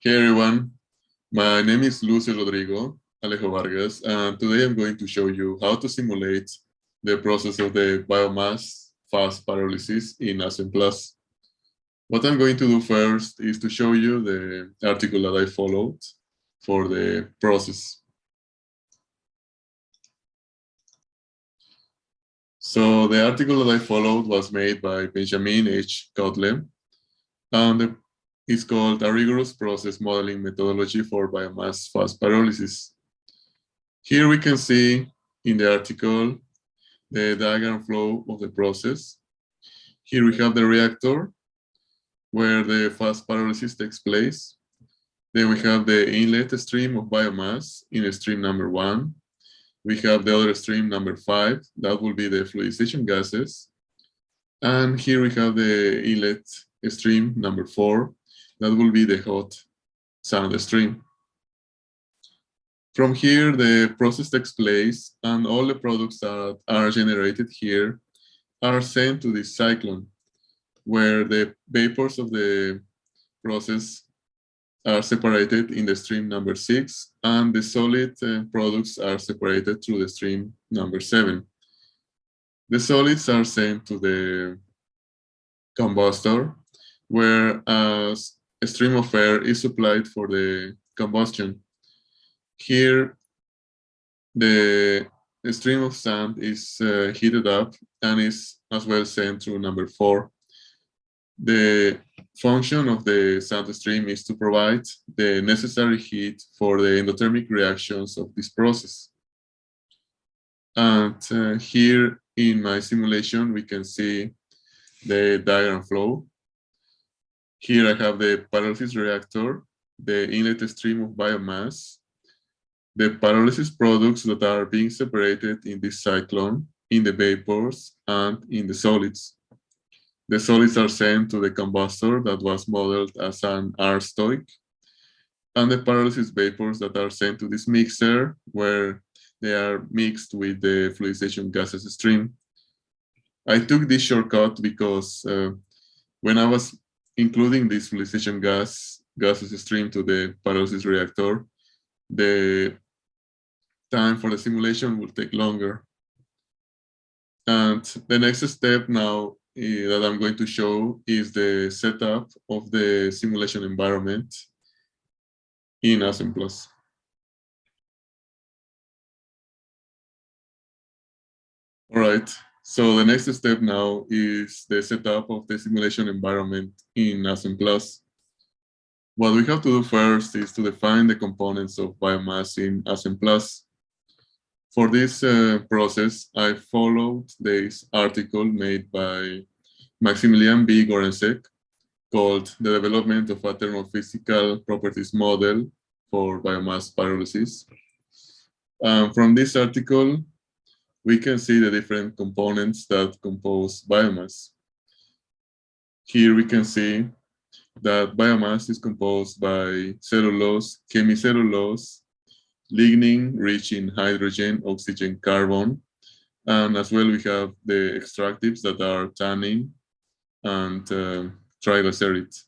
Hey everyone, my name is Lucio Rodrigo, Alejo Vargas, and today I'm going to show you how to simulate the process of the biomass fast pyrolysis in Aspen Plus. What I'm going to do first is to show you the article that I followed for the process. So the article that I followed was made by Benjamin H. Kotle, and it's called A Rigorous Process Modeling Methodology for Biomass Fast Pyrolysis. Here we can see in the article the diagram flow of the process. Here we have the reactor where the fast pyrolysis takes place. Then we have the inlet stream of biomass in stream number 1. We have the other stream number 5, that will be the fluidization gases. And here we have the inlet stream number 4, that will be the hot sand stream. From here, the process takes place, and all the products that are generated here are sent to this cyclone, where the vapors of the process are separated in the stream number 6, and the solid products are separated through the stream number 7. The solids are sent to the combustor, where a stream of air is supplied for the combustion. Here, the stream of sand is heated up and is as well sent through number 4. The function of the sand stream is to provide the necessary heat for the endothermic reactions of this process. And here in my simulation, we can see the diagram flow. Here I have the pyrolysis reactor, the inlet stream of biomass, the pyrolysis products that are being separated in this cyclone, in the vapors, and in the solids. The solids are sent to the combustor that was modeled as an R stoic, and the pyrolysis vapors that are sent to this mixer where they are mixed with the fluidization gases stream. I took this shortcut because when I was including this fluidization gases stream to the pyrolysis reactor, the time for the simulation will take longer. And the next step now that I'm going to show is the setup of the simulation environment in Aspen Plus. All right, so the next step now is the setup of the simulation environment in Aspen Plus. What we have to do first is to define the components of biomass in Aspen Plus. For this process, I followed this article made by Maximilian B. Gorensek called The Development of a Thermophysical Properties Model for Biomass Pyrolysis. From this article, we can see the different components that compose biomass. Here we can see that biomass is composed by cellulose, hemicellulose, lignin rich in hydrogen, oxygen, carbon, and as well we have the extractives that are tannin and triglycerides.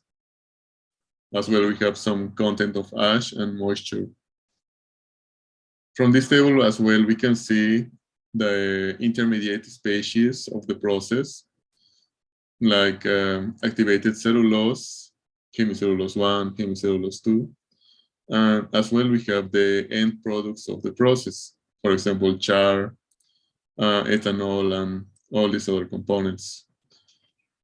As well we have some content of ash and moisture. From this table as well we can see the intermediate species of the process, like activated cellulose, hemicellulose 1, hemicellulose 2, and as well we have the end products of the process, for example, char, ethanol, and all these other components.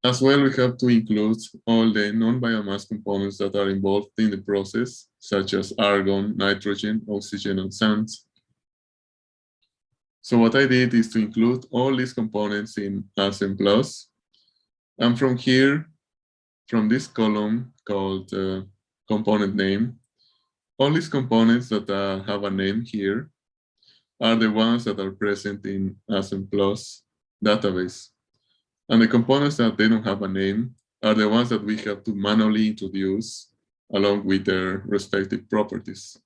As well, we have to include all the non-biomass components that are involved in the process, such as argon, nitrogen, oxygen, and sands. So what I did is to include all these components in Aspen Plus. And from here, from this column called component name, all these components that have a name here are the ones that are present in Aspen Plus database. And the components that they don't have a name are the ones that we have to manually introduce along with their respective properties.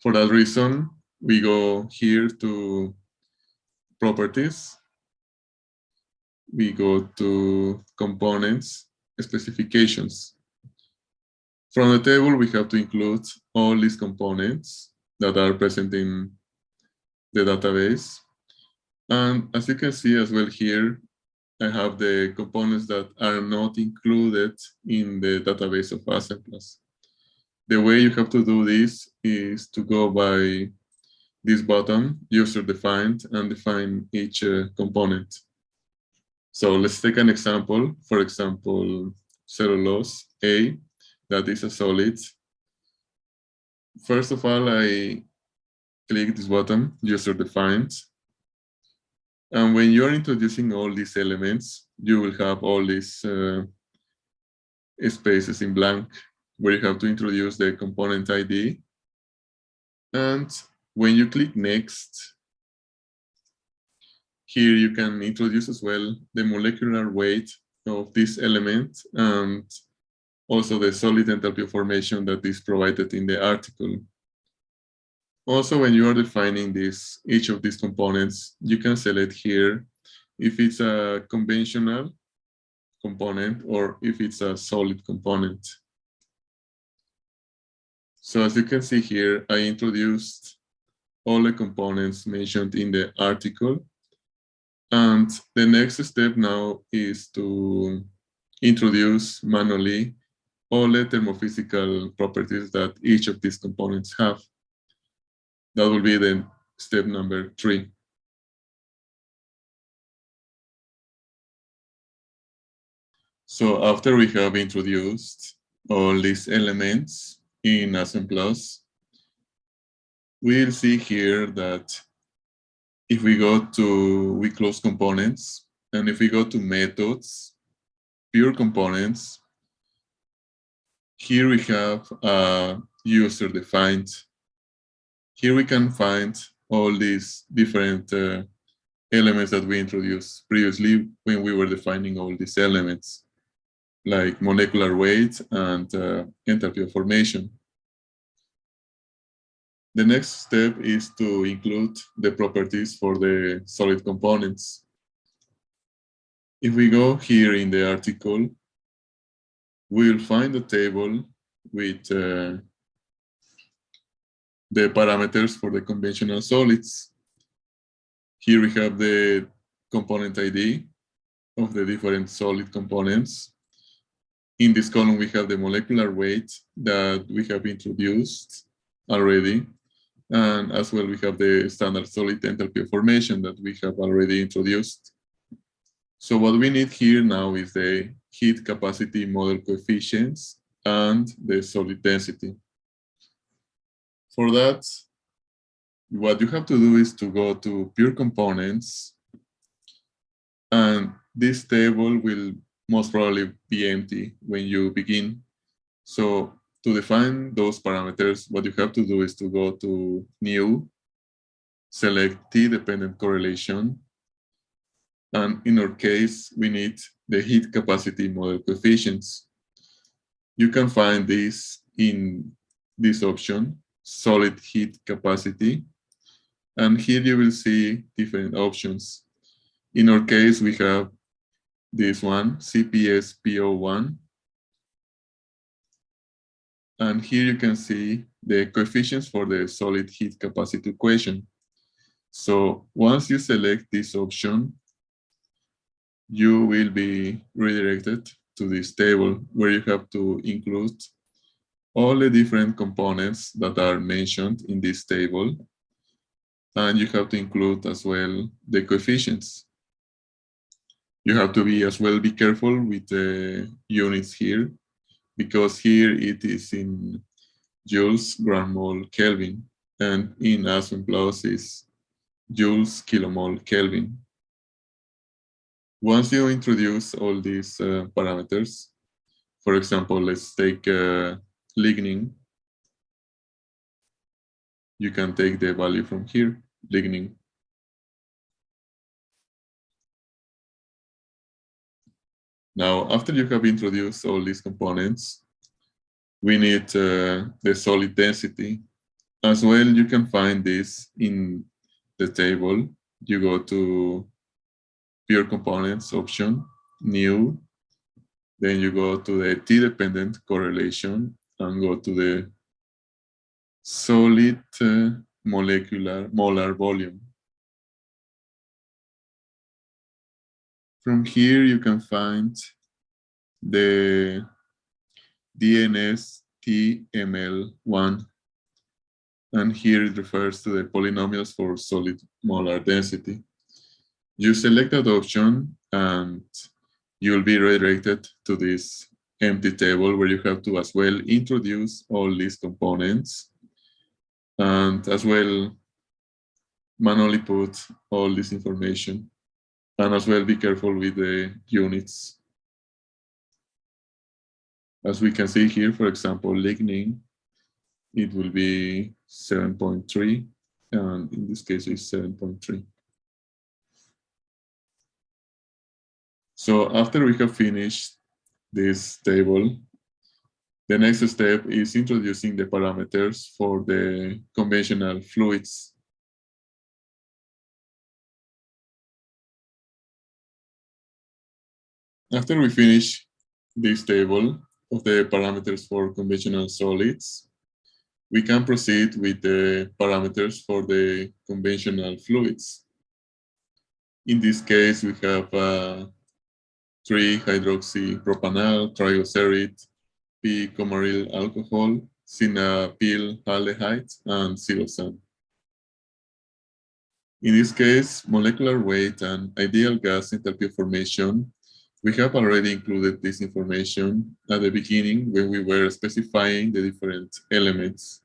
For that reason, we go here to properties. We go to components, specifications. From the table, we have to include all these components that are present in the database. And as you can see as well here, I have the components that are not included in the database of Aspen Plus. The way you have to do this is to go by this button, user defined, and define each component. So let's take an example. For example, cellulose A, that is a solid. First of all, I click this button, user defined. And when you're introducing all these elements, you will have all these spaces in blank where you have to introduce the component ID. And when you click next, here you can introduce as well the molecular weight of this element and also the solid enthalpy of formation that is provided in the article. Also, when you are defining each of these components, you can select here if it's a conventional component or if it's a solid component. So as you can see here, I introduced all the components mentioned in the article. And the next step now is to introduce manually all the thermophysical properties that each of these components have. That will be the step number 3. So after we have introduced all these elements in Aspen Plus, we'll see here that if we go to we close components, and if we go to methods, pure components, here we have user defined. Here we can find all these different elements that we introduced previously when we were defining all these elements, like molecular weight and enthalpy of formation. The next step is to include the properties for the solid components. If we go here in the article, we'll find a table with the parameters for the conventional solids. Here we have the component ID of the different solid components. In this column, we have the molecular weight that we have introduced already. And as well, we have the standard solid enthalpy of formation that we have already introduced. So what we need here now is the heat capacity model coefficients and the solid density. For that, what you have to do is to go to pure components, and this table will most probably be empty when you begin. So to define those parameters, what you have to do is to go to new, select T-dependent correlation, and in our case, we need the heat capacity model coefficients. You can find this in this option, solid heat capacity. And here you will see different options. In our case, we have this one, CPS-PO1. And here you can see the coefficients for the solid heat capacity equation. So once you select this option, you will be redirected to this table where you have to include all the different components that are mentioned in this table. And you have to include as well the coefficients. You have to be as well be careful with the units here, because here it is in joules gram mole Kelvin, and in Aspen Plus is joules kilomole Kelvin. Once you introduce all these parameters, for example, let's take lignin. You can take the value from here, lignin. Now, after you have introduced all these components, we need the solid density. As well, you can find this in the table. You go to pure components option, new, then you go to the T-dependent correlation, and go to the solid molar volume. From here, you can find the DNS-TML1, and here it refers to the polynomials for solid molar density. You select that option, and you will be redirected to this empty table where you have to as well introduce all these components and as well manually put all this information, and as well be careful with the units. As we can see here, for example, lignin, it will be 7.3, and in this case it's 7.3. So after we have finished this table, the next step is introducing the parameters for the conventional fluids. After we finish this table of the parameters for conventional solids, we can proceed with the parameters for the conventional fluids. In this case, we have 3-hydroxypropanol, triglyceride, p-coumaryl alcohol, cinapyl aldehyde, and siloxane. In this case, molecular weight and ideal gas enthalpy formation, we have already included this information at the beginning when we were specifying the different elements.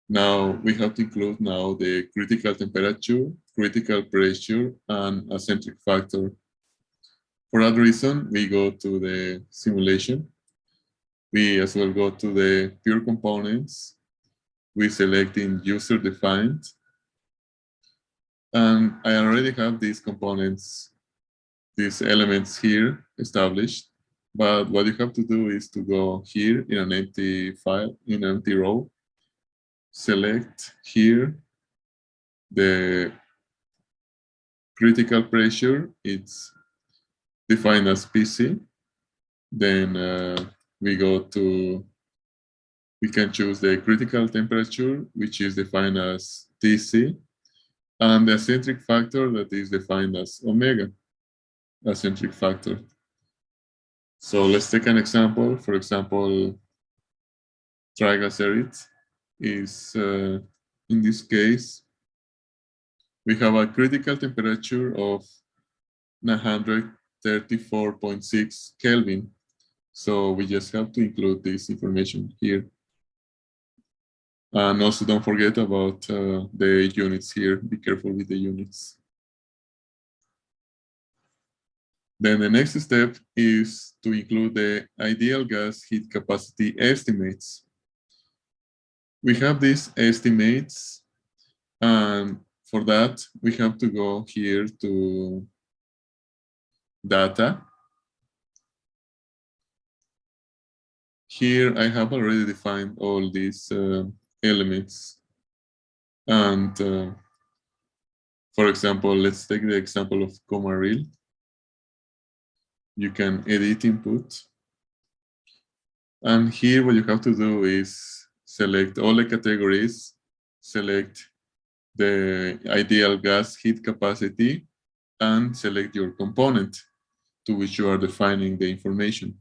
Now we have to include now the critical temperature, critical pressure, and eccentric factor. For that reason, we go to the simulation. We as well go to the pure components. We select in user defined. And I already have these components, these elements here established. But what you have to do is to go here in an empty file, in an empty row, select here the critical pressure. It's defined as PC. Then we can choose the critical temperature, which is defined as TC, and the eccentric factor that is defined as omega, eccentric factor. So let's take an example. For example, triglyceride is, in this case, we have a critical temperature of 934.6 Kelvin. So we just have to include this information here. And also don't forget about the units here. Be careful with the units. Then the next step is to include the ideal gas heat capacity estimates. We have these estimates, and for that, we have to go here to data. Here, I have already defined all these elements. And for example, let's take the example of coumaryl. You can edit input. And here what you have to do is select all the categories, select the ideal gas heat capacity, and select your component to which you are defining the information.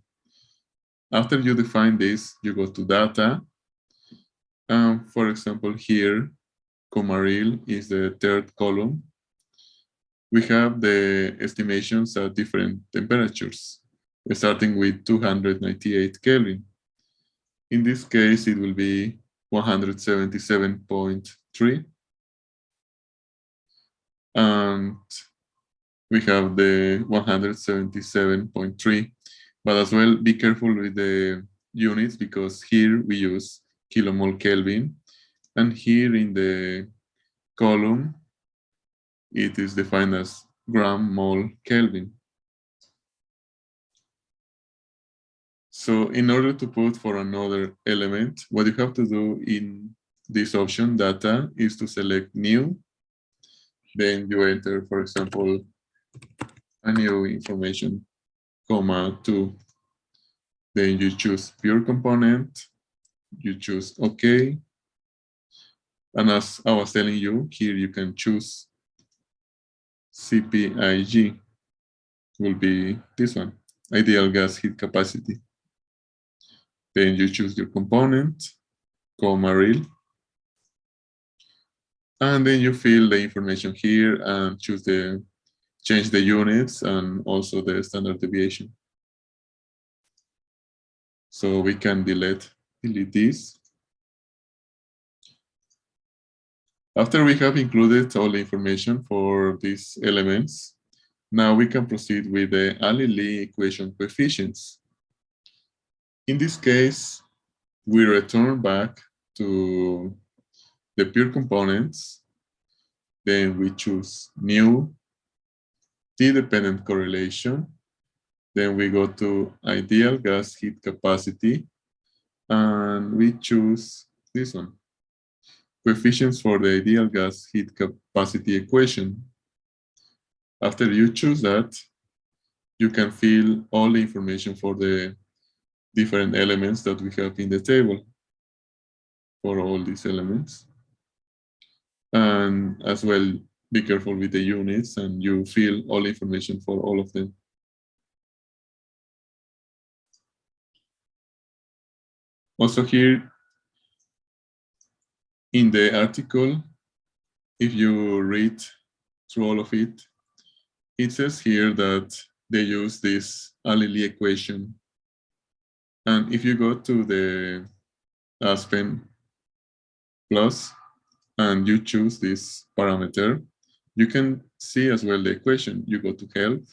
After you define this, you go to data. For example, here, coumaryl is the third column. We have the estimations at different temperatures, starting with 298 Kelvin. In this case, it will be 177.3. And we have the 177.3. But as well, be careful with the units, because here we use kilomole Kelvin. And here in the column, it is defined as gram mole Kelvin. So in order to put for another element, what you have to do in this option, data, is to select new. Then you enter, for example, a new information, comma 2. Then you choose pure component, you choose OK. And as I was telling you, here you can choose CPIG, will be this one, ideal gas heat capacity. Then you choose your component, comma real. And then you fill the information here and change the units and also the standard deviation. So we can delete this. After we have included all the information for these elements, now we can proceed with the Ali-Lee equation coefficients. In this case, we return back to the pure components. Then we choose new T-dependent correlation. Then we go to ideal gas heat capacity, and we choose this one, coefficients for the ideal gas heat capacity equation. After you choose that, you can fill all the information for the different elements that we have in the table for all these elements. And as well, be careful with the units and you fill all the information for all of them. Also here in the article, if you read through all of it, it says here that they use this Ali-Lee equation. And if you go to the Aspen Plus and you choose this parameter, you can see as well the equation. You go to help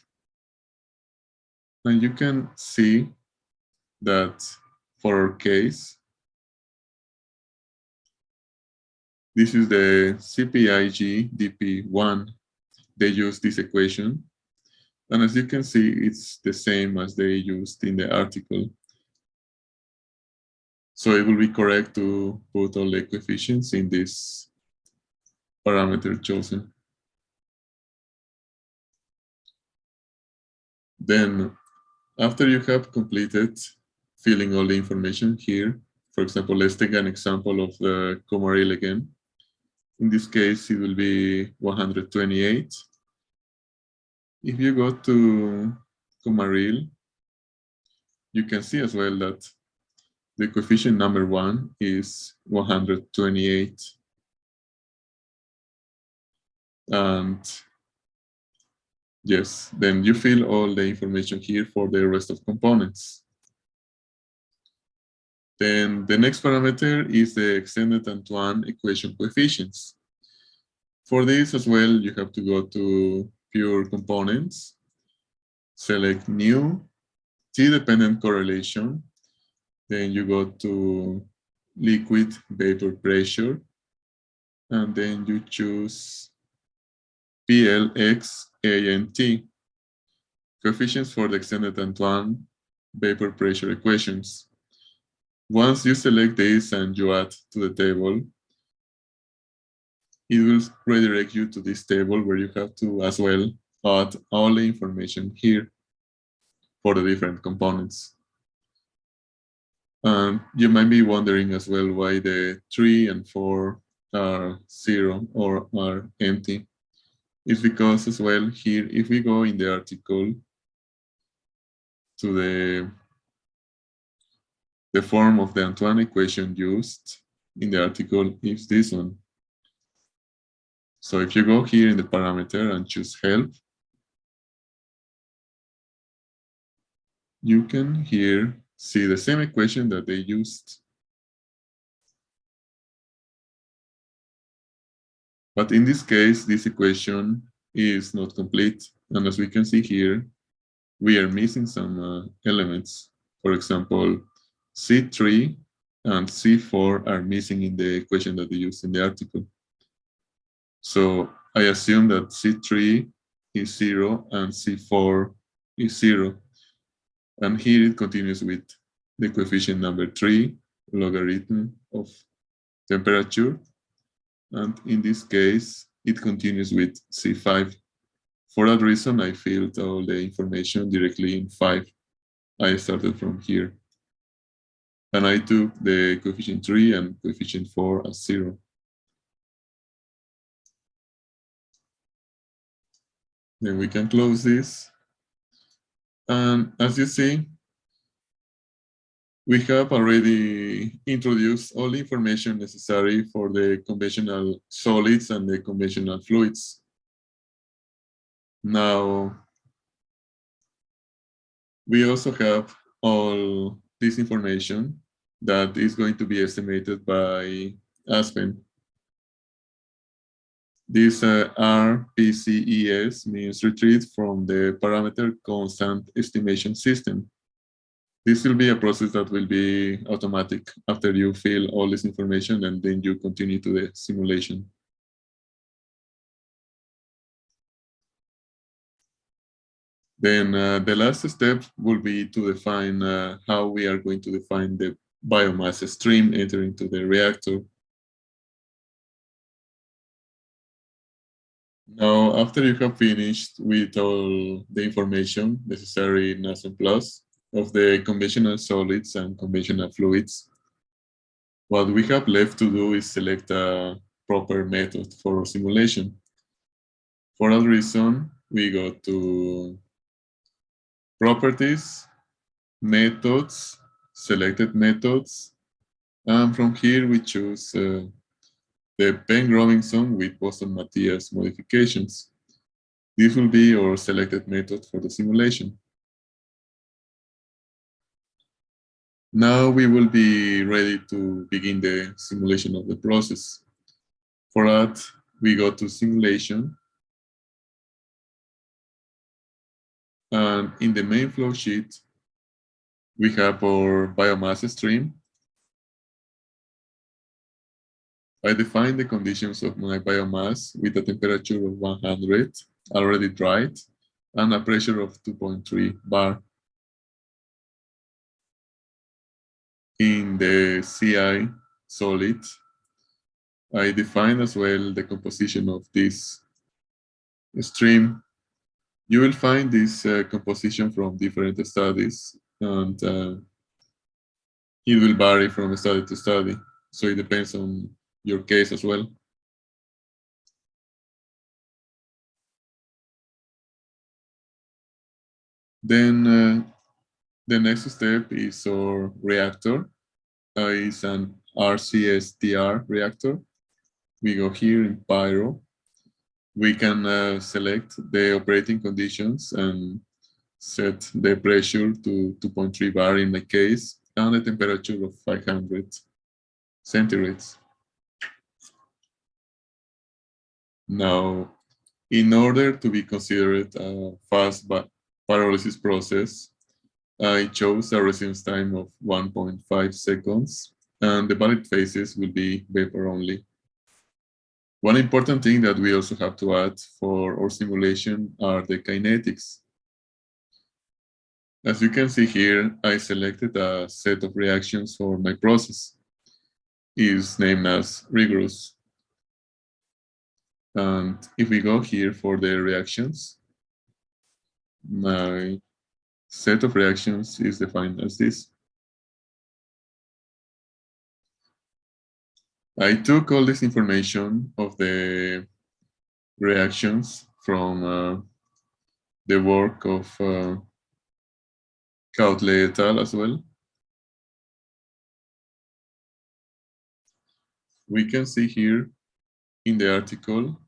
and you can see that for our case, this is the CPIG DP1. They use this equation. And as you can see, it's the same as they used in the article. So it will be correct to put all the coefficients in this parameter chosen. Then after you have completed filling all the information here, for example, let's take an example of the Comaril again. In this case, it will be 128. If you go to Comaril, you can see as well that the coefficient number 1 is 128. And yes, then you fill all the information here for the rest of components. Then the next parameter is the extended Antoine equation coefficients. For this as well, you have to go to pure components, select new, T-dependent correlation, then you go to liquid vapor pressure, and then you choose PLXANT, coefficients for the extended Antoine vapor pressure equations. Once you select this and you add to the table, it will redirect you to this table where you have to as well add all the information here for the different components. And you might be wondering as well why the 3 and 4 are 0 or are empty. It's because as well here, if we go in the article to the form of the Antoine equation used in the article is this one. So if you go here in the parameter and choose help, you can here see the same equation that they used. But in this case, this equation is not complete. And as we can see here, we are missing some elements. For example, C3 and C4 are missing in the equation that they used in the article. So I assume that C3 is 0 and C4 is 0. And here it continues with the coefficient number 3, logarithm of temperature. And in this case, it continues with C5. For that reason, I filled all the information directly in 5. I started from here. and I took the coefficient 3 and coefficient 4 as 0. Then we can close this. And as you see, we have already introduced all the information necessary for the conventional solids and the conventional fluids. Now, we also have all this information that is going to be estimated by Aspen. This RPCES means retrieved from the parameter constant estimation system. This will be a process that will be automatic after you fill all this information and then you continue to the simulation. Then the last step will be to define how we are going to define the biomass stream entering to the reactor. Now, after you have finished with all the information necessary in Aspen Plus of the conventional solids and conventional fluids, what we have left to do is select a proper method for simulation. For that reason, we go to Properties, Methods, Selected Methods, and from here we choose the Penn-Robinson with Boston-Matthias modifications. This will be our selected method for the simulation. Now we will be ready to begin the simulation of the process. For that, we go to Simulation. And in the main flow sheet, we have our biomass stream. I define the conditions of my biomass with a temperature of 100, already dried, and a pressure of 2.3 bar. In the CI solid, I define as well the composition of this stream. You will find this composition from different studies, and it will vary from study to study. So it depends on your case as well. Then the next step is our reactor. It's an RCSTR reactor. We go here in Pyro. We can select the operating conditions and set the pressure to 2.3 bar in my case, and the temperature of 500 centigrades. Now, in order to be considered a fast pyrolysis process, I chose a residence time of 1.5 seconds, and the valid phases will be vapor only. One important thing that we also have to add for our simulation are the kinetics. As you can see here, I selected a set of reactions for my process. It is named as rigorous. And if we go here for the reactions, my set of reactions is defined as this. I took all this information of the reactions from the work of Kautle et al. As well. We can see here in the article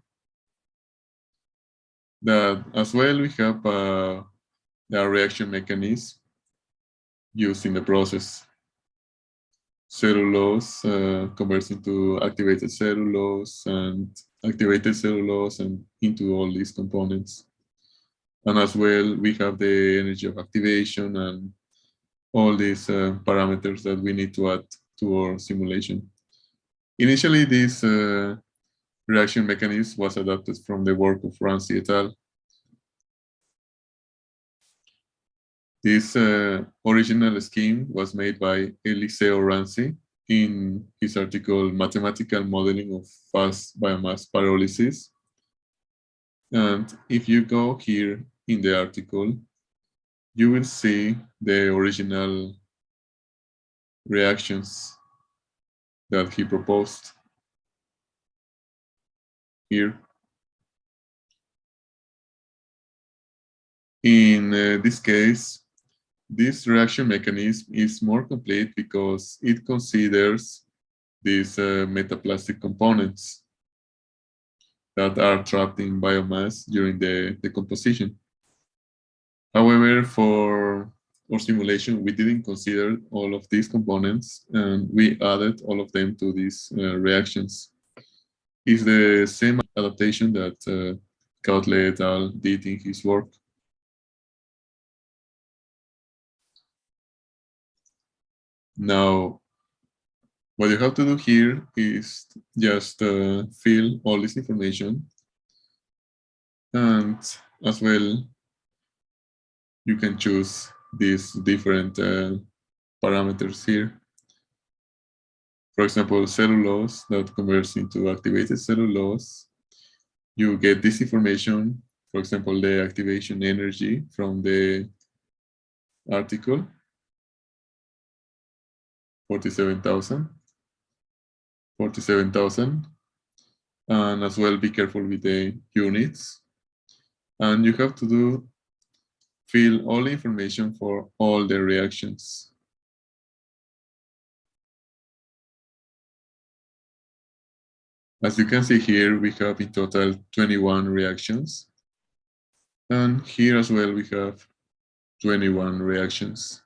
that as well we have the reaction mechanism used in the process. Cellulose converts into activated cellulose and into all these components. And as well, we have the energy of activation and all these parameters that we need to add to our simulation. Initially, this reaction mechanism was adapted from the work of Ramsey et al. This original scheme was made by Eliseo Ramsey in his article, Mathematical Modeling of Fast Biomass Pyrolysis. And if you go here in the article, you will see the original reactions that he proposed here. In this case, this reaction mechanism is more complete because it considers these metaplastic components that are trapped in biomass during the decomposition. However, for our simulation, we didn't consider all of these components, and we added all of them to these reactions. It's the same adaptation that Kautle et al. Did in his work. Now, what you have to do here is just fill all this information, and as well, you can choose these different parameters here. For example, cellulose that converts into activated cellulose. You get this information, for example, the activation energy from the article, 47,000. And as well, be careful with the units. And you have to fill all the information for all the reactions. As you can see here, we have in total 21 reactions. And here as well, we have 21 reactions.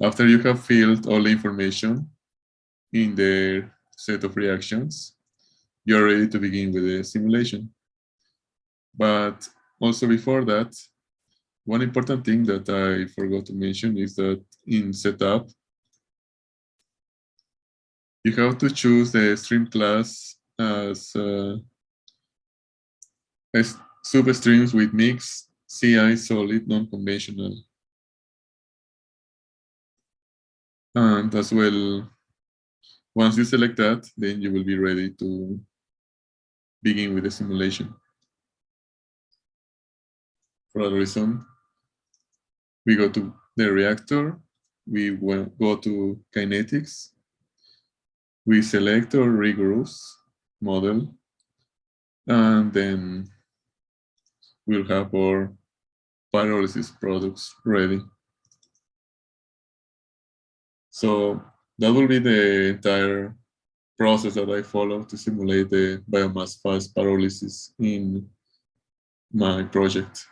After you have filled all the information in the set of reactions, you're ready to begin with the simulation. But also before that, one important thing that I forgot to mention is that in setup, you have to choose the stream class as substreams with mixed CI solid non-conventional. And as well, once you select that, then you will be ready to begin with the simulation. For that reason, we go to the reactor, we will go to kinetics, we select our rigorous model, and then we'll have our pyrolysis products ready. So that will be the entire process that I follow to simulate the biomass fast pyrolysis in my project.